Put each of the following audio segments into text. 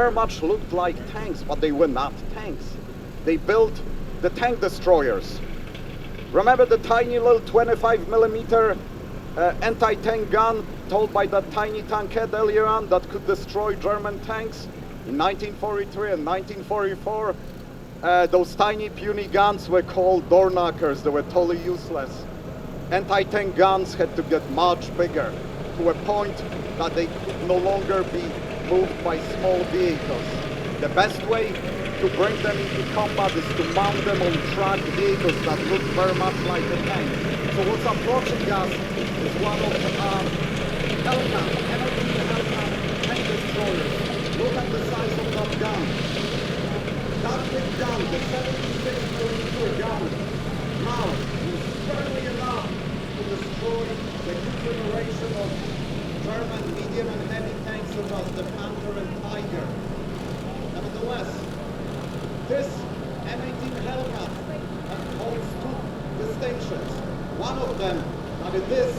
very much looked like tanks, but they were not tanks. They built the tank destroyers. Remember the tiny little 25mm anti-tank gun told by that tiny tankette earlier on that could destroy German tanks in 1943 and 1944? Those tiny puny guns were called door knockers. They were totally useless. Anti-tank guns had to get much bigger, to a point that they could no longer be moved by small vehicles. The best way to bring them into combat is to mount them on tracked vehicles that look very much like a tank. So what's approaching us is one of Hellcat, M18 Hellcat tank destroyers. Look at the size of that gun. That big gun, the 76mm gun, now is barely enough to destroy the new generation of German medium and heavy tanks such as the Panther and Tiger. Nevertheless, this M18 Hellcat holds two distinctions. One of them, and it is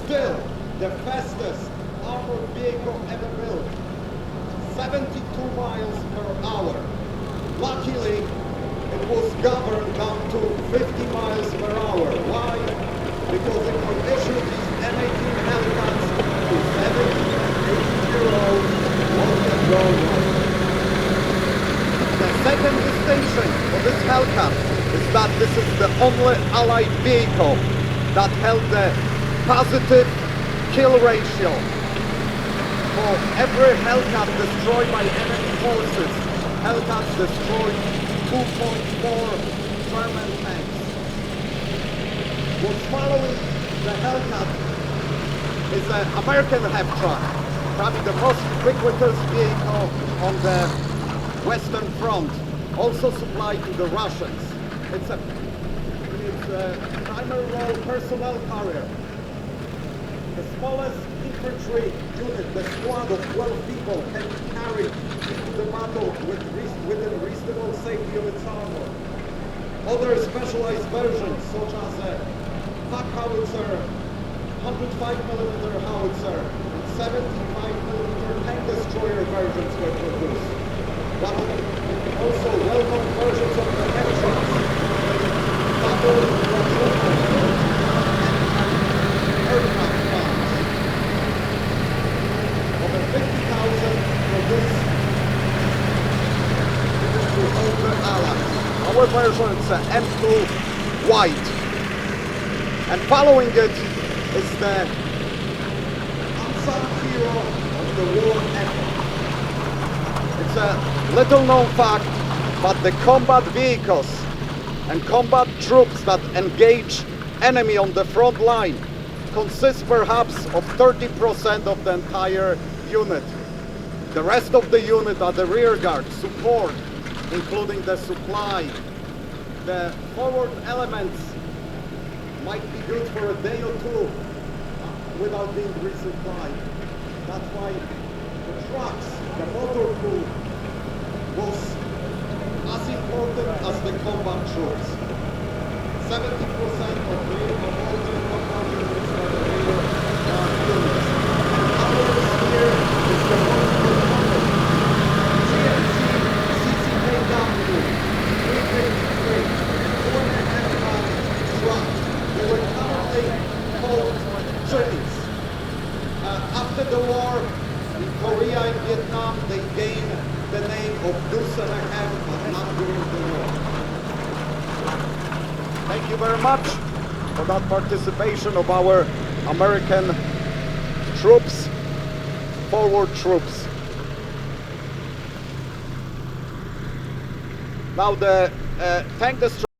still the fastest armored vehicle ever built, 72 miles per hour. Luckily, it was governed down to 50 miles per hour. Why? Because if you issue these M18 Hellcats to 70 and 80-year-olds, what can go wrong? The second distinction for this Hellcat is that this is the only Allied vehicle that held the positive kill ratio. For every Hellcat destroyed by enemy forces, Hellcats destroyed 2.4 German tanks. What's following the Hellcat is an American half-track, probably the most ubiquitous vehicle on the Western Front, also supplied to the Russians. It's a primary role personnel carrier. The smallest infantry unit, the squad of 12 people, can be carried into the battle within reasonable safety of its armor. Other specialized versions, such as a pack howitzer, 105mm howitzer, and 75mm tank destroyer versions were produced. But also well-known versions of the half-tracks, double quadruple, and aircraft guns. Over 50,000 produced to hold the Allies. Our version is an M2 white. And following it is the unsung hero of the war effort. It's a little known fact, but the combat vehicles and combat troops that engage enemy on the front line consist perhaps of 30% of the entire unit. The rest of the unit are the rear guard, support, including the supply. The forward elements might be good for a day or two without being resupplied. That's why the trucks, the motor pool, was as important as the combat troops. 70% of all the combat units are the rear guard units. Ours here is the most common. GMC CCKW 353 4.5-ton truck. They were commonly called Chinese. After the war, in Korea and Vietnam, they gained the name of Deuce and a Half, but not during the war. Thank you very much for that participation of our American troops, forward troops. Now the tank destroyer